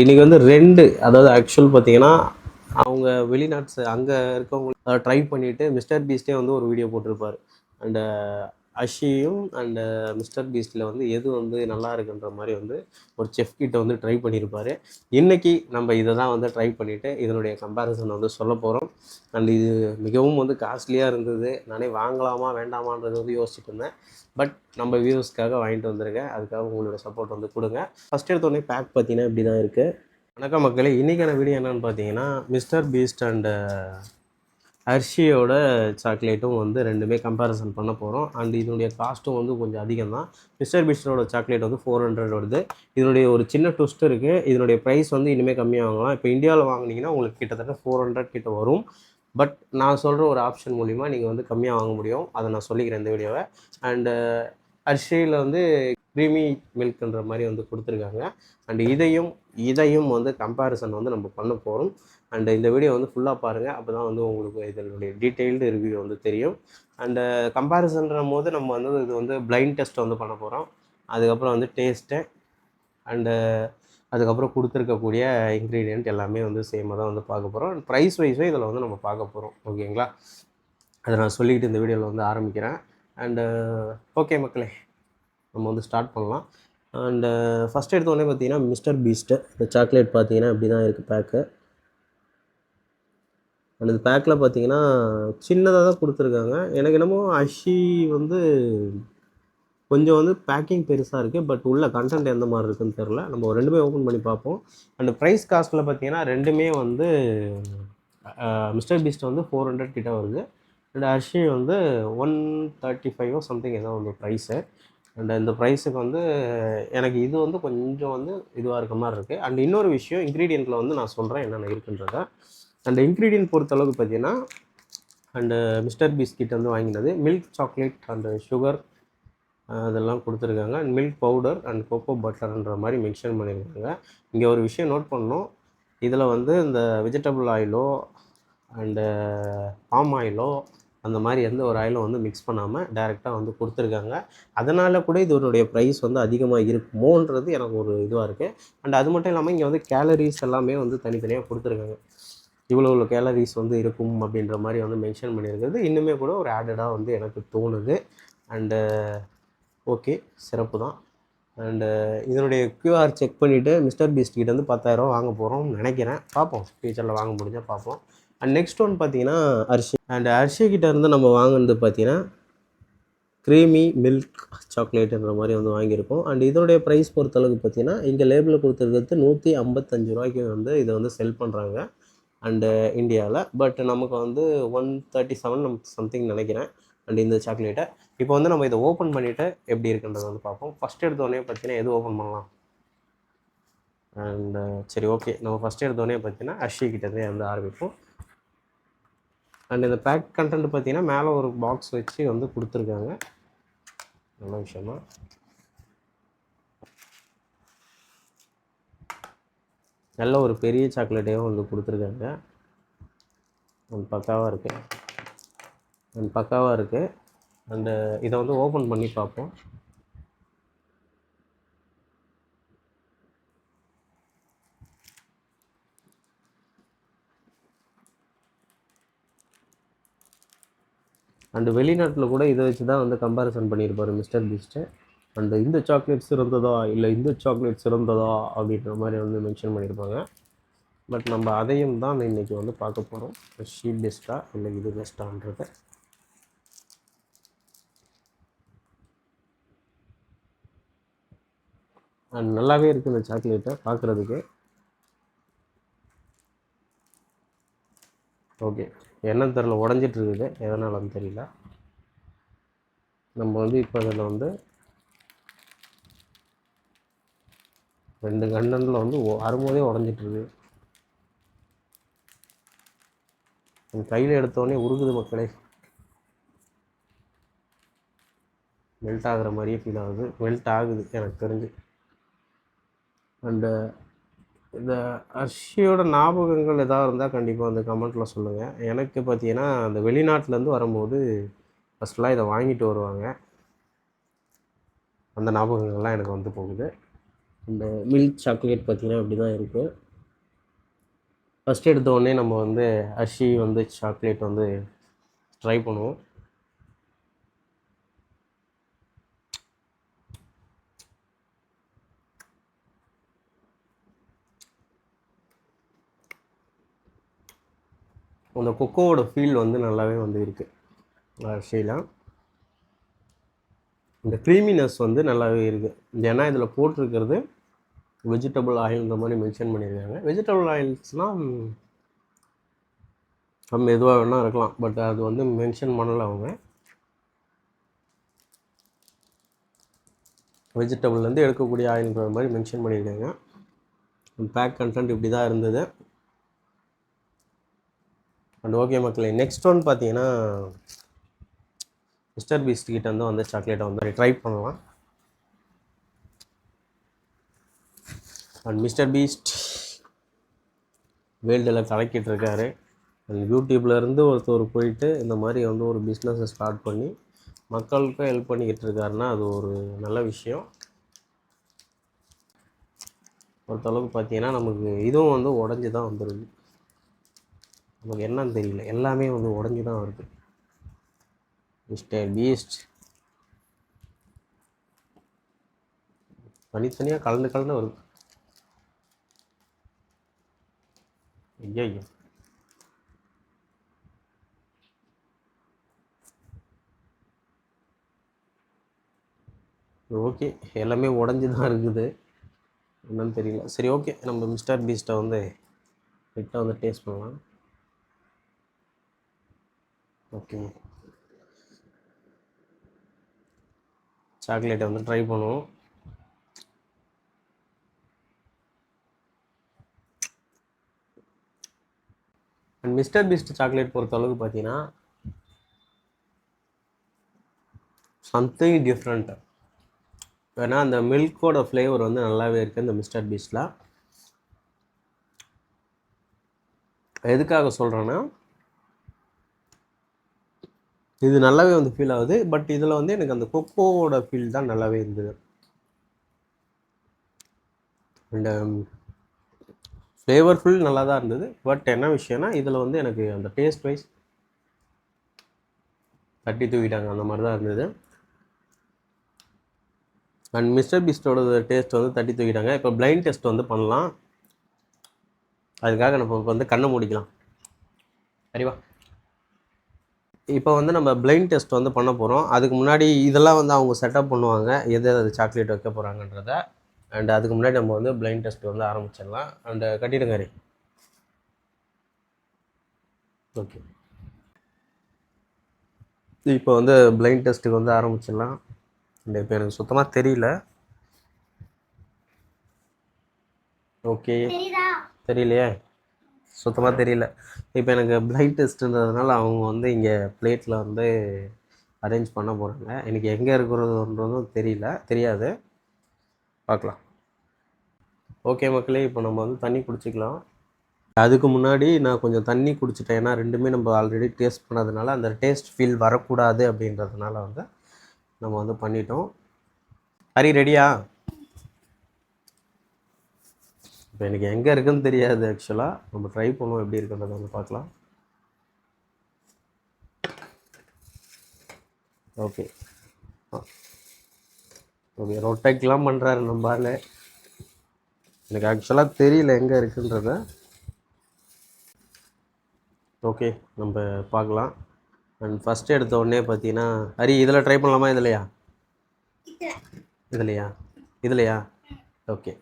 இன்றைக்கி வந்து 2 அதாவது ஆக்சுவல் பார்த்தீங்கன்னா, அவங்க வெளிநாட்டு அங்கே இருக்கவங்க ட்ரை பண்ணிவிட்டு மிஸ்டர் பீஸ்ட்டே வந்து ஒரு வீடியோ போட்டிருப்பார். அண்டு அஷியும் அண்டு மிஸ்டர் பீஸ்ட்டில் வந்து எது வந்து நல்லா இருக்குன்ற மாதிரி வந்து ஒரு செஃப் கிட்ட வந்து ட்ரை பண்ணியிருப்பார். இன்றைக்கி நம்ம இதை தான் வந்து ட்ரை பண்ணிவிட்டு இதனுடைய கம்பேரிசன் வந்து சொல்ல போகிறோம். அண்ட் இது மிகவும் வந்து காஸ்ட்லியாக இருந்தது. நானே வாங்கலாமா வேண்டாமான்றது வந்து யோசிச்சுட்டு இருந்தேன். பட் நம்ம வியூவர்ஸ்க்காக வாங்கிட்டு வந்திருக்கேன். அதுக்காக உங்களோட சப்போர்ட் வந்து கொடுங்க. ஃபஸ்ட் எடுத்தோடனே பேக் பார்த்தீங்கன்னா இப்படி தான் இருக்குது. வணக்கம் மக்களே, இன்றைக்கான வீடியோ என்னென்னு பார்த்தீங்கன்னா, மிஸ்டர் பீஸ்ட் அண்டு ஹர்ஷியோட சாக்லேட்டும் வந்து ரெண்டுமே கம்பேரிசன் பண்ண போகிறோம். அண்ட் இதனுடைய காஸ்ட்டும் வந்து கொஞ்சம் அதிகம் தான். மிஸ்டர் பீஸ்டோட சாக்லேட் வந்து 400 வருது. இதனுடைய ஒரு சின்ன ட்விஸ்ட் இருக்குது. இதனுடைய ப்ரைஸ் வந்து இனிமேல் கம்மியாக வாங்கலாம். இப்போ இந்தியாவில் வாங்கினீங்கன்னா உங்களுக்கு கிட்டத்தட்ட 400 கிட்ட வரும். பட் நான் சொல்கிற ஒரு ஆப்ஷன் மூலிமா நீங்கள் வந்து கம்மியாக வாங்க முடியும். அதை நான் சொல்லிக்கிறேன் இந்த வீடியோவை. அண்டு ஹர்ஷியில் வந்து க்ரீமி மில்க்ன்ற மாதிரி வந்து கொடுத்துருக்காங்க. அண்டு இதையும் வந்து கம்பேரிசன் வந்து நம்ம பண்ண போகிறோம். அண்டு இந்த வீடியோ வந்து ஃபுல்லாக பாருங்கள். அப்போ தான் வந்து உங்களுக்கு இதனுடைய டீட்டெயில்டு ரிவ்யூ வந்து தெரியும். அண்டு கம்பேரிசன்ற போது நம்ம வந்து இது வந்து பிளைண்ட் டெஸ்ட் வந்து பண்ண போகிறோம். அதுக்கப்புறம் வந்து டேஸ்ட்டு அண்டு அதுக்கப்புறம் கொடுத்துருக்கக்கூடிய இன்க்ரீடியண்ட் எல்லாமே வந்து சேமாக தான் வந்து பார்க்க போகிறோம். ப்ரைஸ் வைஸும் இதில் வந்து நம்ம பார்க்க போகிறோம். ஓகேங்களா? அதை நான் சொல்லிக்கிட்டு இந்த வீடியோவில் வந்து ஆரம்பிக்கிறேன். அண்டு ஓகே மக்களே, நம்ம வந்து ஸ்டார்ட் பண்ணலாம். அண்டு ஃபஸ்ட் எடுத்தோடனே பார்த்தீங்கன்னா மிஸ்டர் பீஸ்ட்டு இந்த சாக்லேட் பார்த்தீங்கன்னா இப்படி தான் இருக்குது பேக்கு. அண்ட் இந்த பேக்கில் பார்த்தீங்கன்னா சின்னதாக தான் கொடுத்துருக்காங்க. எனக்கு என்னமோ அஷி வந்து கொஞ்சம் வந்து பேக்கிங் பெருசாக இருக்குது. பட் உள்ள கண்டென்ட் எந்த மாதிரி இருக்குதுன்னு தெரில. நம்ம ரெண்டுமே ஓப்பன் பண்ணி பார்ப்போம். அண்ட் ப்ரைஸ் காஸ்ட்டில் பார்த்தீங்கன்னா ரெண்டுமே வந்து மிஸ்டர் பீஸ்ட் வந்து 400 கிட்ட வருது. அண்ட் ஹர்ஷி வந்து 135 சம்திங் ஏதோ வந்து ப்ரைஸு. அண்ட் இந்த ப்ரைஸுக்கு வந்து எனக்கு இது வந்து கொஞ்சம் வந்து இதுவாக இருக்க மாதிரி இருக்குது. அண்ட் இன்னொரு விஷயம், இன்க்ரீடியண்ட்டில் வந்து நான் சொல்கிறேன் என்னென்ன இருக்குன்றதை. அண்ட் இன்க்ரீடியன்ட் பொறுத்தளவுக்கு பார்த்தீங்கன்னா, அண்டு மிஸ்டர் பீஸ்கிட்ட வந்து வாங்கினது மில்க் சாக்லேட் அண்டு சுகர் அதெல்லாம் கொடுத்துருக்காங்க. And milk powder and cocoa பட்டர்ன்ற மாதிரி மென்ஷன் பண்ணியிருக்காங்க. இங்கே ஒரு விஷயம் நோட் பண்ணணும். இதில் வந்து இந்த வெஜிடபிள் ஆயிலோ அண்டு பாம் ஆயிலோ அந்த மாதிரி எந்த ஒரு ஆயிலும் வந்து மிக்ஸ் பண்ணாமல் டைரெக்டாக வந்து கொடுத்துருக்காங்க. அதனால் கூட இதனுடைய ப்ரைஸ் வந்து அதிகமாக இருக்குமோன்றது எனக்கு ஒரு இதுவாக இருக்குது. அண்ட் அது மட்டும் இல்லாமல் இங்கே வந்து கேலரிஸ் எல்லாமே வந்து தனித்தனியாக கொடுத்துருக்காங்க. இவ்வளோ கேலரிஸ் வந்து இருக்கும் அப்படின்ற மாதிரி வந்து மென்ஷன் பண்ணியிருக்கிறது இன்னுமே கூட ஒரு ஆடடாக வந்து எனக்கு தோணுது. அண்டு ஓகே, சிறப்பு தான். அண்டு இதனுடைய QR செக் பண்ணிவிட்டு மிஸ்டர் பீஸ்ட் கிட்ட வந்து 10,000 வாங்க போகிறோம்னு நினைக்கிறேன். பார்ப்போம், ஃப்யூச்சரில் வாங்க முடிஞ்சால் பார்ப்போம். அண்ட் நெக்ஸ்ட் ஒன் பார்த்தீங்கன்னா ஹர்ஷி. அண்ட் ஹர்ஷி கிட்ட இருந்து நம்ம வாங்கினது பார்த்தீங்கன்னா க்ரீமி மில்க் சாக்லேட்டுன்ற மாதிரி வந்து வாங்கியிருக்கோம். அண்ட் இதனுடைய ப்ரைஸ் பொறுத்தளவுக்கு பார்த்தீங்கன்னா இங்கே லேபிளில் கொடுத்துருக்கிறது 155 ரூபாய்க்கு வந்து இதை வந்து செல் பண்ணுறாங்க அண்டு இந்தியாவில். பட் நமக்கு வந்து 137 சம்திங் நினைக்கிறேன் அண்ட் இந்த சாக்லேட்டை. இப்போ வந்து நம்ம இதை ஓப்பன் பண்ணிவிட்டு எப்படி இருக்குன்றதை வந்து பார்ப்போம். ஃபஸ்ட் எடுத்தோடனே பார்த்தீங்கன்னா எது ஓப்பன் பண்ணலாம்? அண்டு சரி ஓகே, நம்ம ஃபஸ்ட் எடுத்தோடனே பார்த்தீங்கன்னா ஹர்ஷி கிட்டே வந்து ஆரம்பிப்போம். அண்ட் இந்த பேக் கண்டென்ட் பார்த்தீங்கன்னா மேலே ஒரு பாக்ஸ் வச்சு வந்து கொடுத்துருக்காங்க. நல்ல விஷயமா. நல்ல ஒரு பெரிய சாக்லேட்டையும் வந்து கொடுத்துருக்காங்க. அண்ட் பக்காவாக இருக்குது. அண்டு இதை வந்து ஓப்பன் பண்ணி பார்ப்போம். அண்டு வெளிநாட்டில் கூட இதை வச்சு தான் வந்து கம்பேரிசன் பண்ணியிருப்பார் மிஸ்டர் பீஸ்ட்டு. அண்டு இந்த சாக்லேட் சிறந்ததா இல்லை இந்த சாக்லேட் சிறந்ததா அப்படின்ற மாதிரி வந்து மென்ஷன் பண்ணியிருப்பாங்க. பட் நம்ம அதையும் தான் இன்றைக்கி வந்து பார்க்க போகிறோம். ஷீ பெஸ்ட்டா இல்லை இது பெஸ்ட்டான்றது. அண்ட் நல்லாவே இருக்குது இந்த சாக்லேட்டை பார்க்குறதுக்கு. ஓகே, என்னன்னு தெரில, உடஞ்சிட்டு இருக்குது, எதனாலன்னு தெரியல. நம்ம வந்து இப்போ அதில் வந்து 2 கண்டனில் வந்து வரும்போதே உடஞ்சிட்ருக்கு. கையில் எடுத்தோடனே உருகுது மக்களே. மெல்ட் ஆகுற மாதிரியே ஃபீல் ஆகுது. மெல்ட் ஆகுது எனக்கு தெரிஞ்சு. அண்டு இந்த ஹர்ஷியோட ஞாபகங்கள் எதாவது இருந்தால் கண்டிப்பாக வந்து கமெண்ட்டில் சொல்லுங்கள். எனக்கு பார்த்தீங்கன்னா அந்த வெளிநாட்டிலேருந்து வரும்போது ஃபஸ்ட்லாம் இதை வாங்கிட்டு வருவாங்க. அந்த ஞாபகங்கள்லாம் எனக்கு வந்து போகுது. இந்த மில்க் சாக்லேட் பார்த்திங்கன்னா இப்படி தான் இருக்குது. ஃபஸ்ட் எடுத்த உடனே நம்ம வந்து ஹர்ஷி வந்து சாக்லேட் வந்து ட்ரை பண்ணுவோம். அந்த கொக்கோவோட ஃபீல் வந்து நல்லாவே வந்து இருக்குது ஹர்ஷியில். இந்த க்ரீமினஸ் வந்து நல்லாவே இருக்குது. ஏன்னா இதில் போட்டிருக்கிறது வெஜிடபிள் ஆயில்ன்ற மாதிரி மென்ஷன் பண்ணியிருக்காங்க. வெஜிடபிள் ஆயில்ஸ்னால் நம்ம எதுவாக வேணால் இருக்கலாம், பட் அது வந்து மென்ஷன் பண்ணலை அவங்க. வெஜிடபிள்லேருந்து எடுக்கக்கூடிய ஆயில்ன்ற மாதிரி மென்ஷன் பண்ணியிருக்காங்க. பேக் கண்டென்ட் இப்படி தான் இருந்தது. அண்ட் ஓகே மக்களே, நெக்ஸ்ட் ஒன் பார்த்தீங்கன்னா மிஸ்டர் பீஸ்ட் கிட்ட வந்து அந்த சாக்லேட்டை வந்து ட்ரை பண்ணலாம். அண்ட் மிஸ்டர் பீஸ்ட் வேர்ல்டில் கலக்கிட்டு இருக்காரு. அண்ட் யூடியூப்லேருந்து ஒருத்தர் போயிட்டு இந்த மாதிரி வந்து ஒரு பிஸ்னஸை ஸ்டார்ட் பண்ணி மக்களுக்கும் ஹெல்ப் பண்ணிக்கிட்டு இருக்காருன்னா அது ஒரு நல்ல விஷயம். பொறுத்தளவுக்கு பார்த்தீங்கன்னா நமக்கு இதுவும் வந்து உடஞ்சி தான் வந்துடுது. நமக்கு என்னன்னு தெரியல, எல்லாமே வந்து உடஞ்சி தான் வருது. மிஸ்டர் பீஸ்ட் தனித்தனியாக கலந்து கலந்து வருது. ஐயோ, ஓகே, எல்லாமே உடஞ்சி தான் இருக்குது, என்னன்னு தெரியல. சரி ஓகே, நம்ம மிஸ்டர் பீஸ்ட்டை வந்து கிட்ட வந்து டேஸ்ட் பண்ணலாம். ஓகே, சாக்லேட்டை வந்து ட்ரை பண்ணுவோம். அண்ட் மிஸ்டர் பீஸ்ட் சாக்லேட் பொறுத்த அளவுக்கு பார்த்தீங்கன்னா சம்திங் டிஃப்ரெண்ட். ஏன்னா அந்த மில்கோட ஃப்ளேவர் வந்து நல்லாவே இருக்குது இந்த மிஸ்டர் பீஸ்டில். எதுக்காக சொல்கிறேன்னா இது நல்லாவே வந்து ஃபீல் ஆகுது. பட் இதில் வந்து எனக்கு அந்த கொக்கோவோட ஃபீல் தான் நல்லாவே இருந்தது. அண்ட் ஃப்ளேவர்ஃபுல் நல்லா தான் இருந்தது. பட் என்ன விஷயம்னா இதில் வந்து எனக்கு அந்த டேஸ்ட் வைஸ் தட்டி தூக்கிட்டாங்க, அந்த மாதிரி தான் இருந்தது. அண்ட் மிஸ்டர் பீஸ்டோட டேஸ்ட் வந்து தட்டி தூக்கிட்டாங்க. இப்போ பிளைண்ட் டெஸ்ட் வந்து பண்ணலாம். அதுக்காக நம்ம வந்து கண்ணை மூடிக்கலாம். சரிவா, இப்போ வந்து நம்ம பிளைண்ட் டெஸ்ட் வந்து பண்ண போகிறோம். அதுக்கு முன்னாடி இதெல்லாம் வந்து அவங்க செட்டப் பண்ணுவாங்க, எது சாக்லேட் வைக்க போகிறாங்கன்றத. அண்ட் அதுக்கு முன்னாடி நம்ம வந்து பிளைண்ட் டெஸ்ட் வந்து ஆரம்பிச்சிடலாம். And கட்டிடுங்க ray. ஓகே, இப்போ வந்து பிளைண்ட் டெஸ்ட்டுக்கு வந்து ஆரம்பிச்சிடலாம். அண்ட் இப்போ எனக்கு சுத்தமாக தெரியல. ஓகே, தெரியலையே, சுத்தமாக தெரியல. இப்போ எனக்கு பிளைண்ட் டெஸ்ட்டுன்றதுனால அவங்க வந்து இங்கே பிளேட்டில் வந்து அரேஞ்ச் பண்ண போகிறாங்க. எனக்கு எங்கே இருக்கிறதுன்றதும் தெரியாது, பார்க்கலாம். ஓகே மக்களே, இப்போ நம்ம வந்து தண்ணி குடிச்சிக்கலாம். அதுக்கு முன்னாடி நான் கொஞ்சம் தண்ணி குடிச்சிட்டேன். ஏன்னா ரெண்டுமே நம்ம ஆல்ரெடி டேஸ்ட் பண்ணதுனால அந்த டேஸ்ட் ஃபீல் வரக்கூடாது அப்படின்றதுனால வந்து நம்ம வந்து பண்ணிட்டோம். ஹரி ரெடியா? இப்போ எனக்கு எங்கே இருக்குன்னு தெரியாது ஆக்சுவலாக. நம்ம ட்ரை பண்ணுவோம் எப்படி இருக்குன்றதை வந்து பார்க்கலாம். ஓகே ஓகே, ரொட்டேட்லாம் பண்ணுறாரு நம்ம ஆள். எனக்கு ஆக்சுவலாக தெரியல எங்கே இருக்குன்றத. ஓகே, நம்ம பார்க்கலாம். அண்ட் ஃபஸ்ட்டு எடுத்த உடனே பார்த்தீங்கன்னா ஹரி இதில் ட்ரை பண்ணலாமா? இதுலையா? ஓகே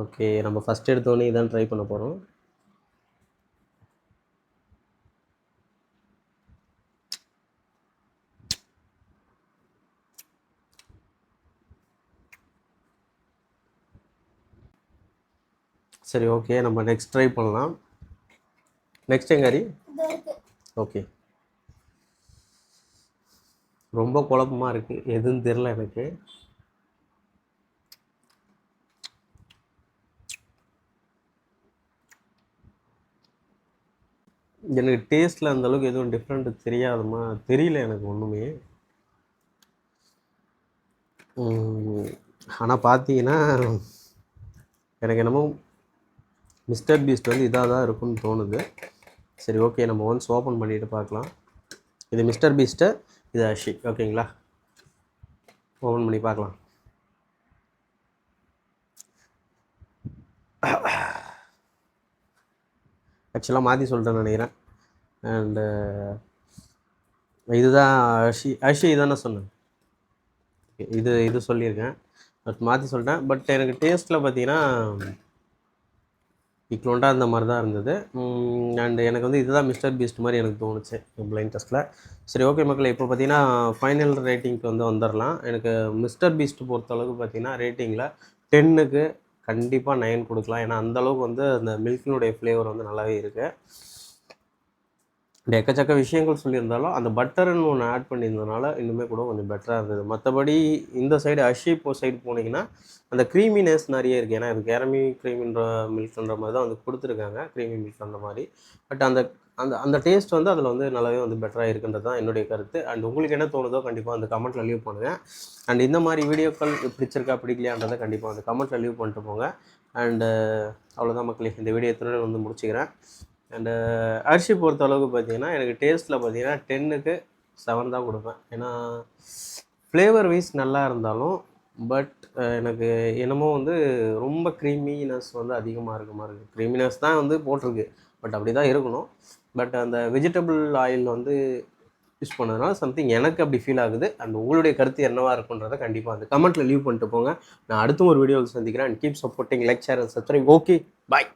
ஓகே, நம்ம ஃபஸ்ட் எடுத்தோடனே இதான் ட்ரை பண்ண போகிறோம். சரி ஓகே, நம்ம நெக்ஸ்ட் ட்ரை பண்ணலாம். நெக்ஸ்ட் எங்க ஹரி? ஓகே, ரொம்ப குழப்பமாக இருக்குது, எதுன்னு தெரில எனக்கு. எனக்கு டேஸ்ட்டில் அந்தளவுக்கு எதுவும் டிஃப்ரெண்ட்டு தெரியல எனக்கு ஒன்றுமே. ஆனால் பார்த்தீங்கன்னா எனக்கு என்னமோ மிஸ்டர் பீஸ்ட் வந்து இதாக தான் இருக்கும்னு தோணுது. சரி ஓகே, நம்ம ஒன்ஸ் ஓப்பன் பண்ணிவிட்டு பார்க்கலாம். இது மிஸ்டர் பீஸ்ட்டு, இது அஷி. ஓகேங்களா, ஓப்பன் பண்ணி பார்க்கலாம். ஆக்சுவலாக மாற்றி சொல்லிட்டேன்னு நினைக்கிறேன். அண்டு இதுதான் அஷி தானே சொன்னேன். இது சொல்லியிருக்கேன், பட் மாற்றி சொல்லிட்டேன். பட் எனக்கு டேஸ்ட்டில் பார்த்தீங்கன்னா இக்லோண்டாக அந்த மாதிரி தான் இருந்தது. அண்டு எனக்கு வந்து இதுதான் மிஸ்டர் பீஸ்ட் மாதிரி எனக்கு தோணுச்சு பிளைண்ட் டெஸ்ட்டில். சரி ஓகே மக்களே, இப்போ பார்த்தீங்கன்னா ஃபைனல் ரேட்டிங்க்கு வந்து வந்துடலாம். எனக்கு மிஸ்டர் பீஸ்ட் பொறுத்தளவுக்கு பார்த்தீங்கன்னா ரேட்டிங்கில் 10க்கு கண்டிப்பாக 9 கொடுக்கலாம். ஏன்னா அந்தளவுக்கு வந்து அந்த மில்கினுடைய ஃப்ளேவர் வந்து நல்லாவே இருக்குது. எக்கச்சக்க விஷயங்கள் சொல்லியிருந்தாலும் அந்த பட்டர்னு ஒன்று ஆட் பண்ணியிருந்ததுனால இன்னுமே கூட கொஞ்சம் பெட்டராக இருந்தது. மற்றபடி இந்த சைடு அஷி சைடு போனீங்கன்னா அந்த க்ரீமினஸ் நிறைய இருக்குது. ஏன்னா இது கேரமி க்ரீமின்ற மில்க்ன்ற மாதிரி தான் வந்து கொடுத்துருக்காங்க, க்ரீமி மில்க் அந்த மாதிரி. பட் அந்த அந்த அந்த டேஸ்ட் வந்து அதில் வந்து நல்லாவே வந்து பெட்டராக இருக்குன்றது தான் என்னுடைய கருத்து. அண்ட் உங்களுக்கு என்ன தோணுதோ கண்டிப்பாக அந்த கமெண்ட்டில் லீவ் பண்ணுங்கள். அண்ட் இந்த மாதிரி வீடியோக்கள் பிடிச்சிருக்கா பிடிக்கலையான்றதை கண்டிப்பாக அந்த கமெண்ட்டில் லீவ் பண்ணிட்டு போங்க. அண்டு அவ்வளோதான் மக்களே, இந்த வீடியோ எத்தனை வந்து முடிச்சுக்கிறேன். அண்டு அரிசி பொறுத்த அளவுக்கு பார்த்தீங்கன்னா எனக்கு டேஸ்ட்டில் பார்த்தீங்கன்னா 10க்கு 7 தான் கொடுப்பேன். ஏன்னா ஃப்ளேவர் வைஸ் நல்லா இருந்தாலும் பட் எனக்கு என்னமோ வந்து ரொம்ப க்ரீமினஸ் வந்து அதிகமாக இருக்க மாதிரி இருக்குது. க்ரீமினஸ் தான் வந்து போட்டிருக்கு, பட் அப்படி தான் இருக்கணும். பட் அந்த வெஜிடபிள் ஆயில் வந்து யூஸ் பண்ணதுனால சம்திங் எனக்கு அப்படி ஃபீல் ஆகுது. அண்ட் உங்களுடைய கருத்து என்னவாக இருக்குன்றதை கண்டிப்பாக அந்த கமெண்ட்டில் லீவ் பண்ணிட்டு போங்க. நான் அடுத்த ஒரு வீடியோவில் சந்திக்கிறேன். And keep supporting, like, share and subscribe. Okay, bye.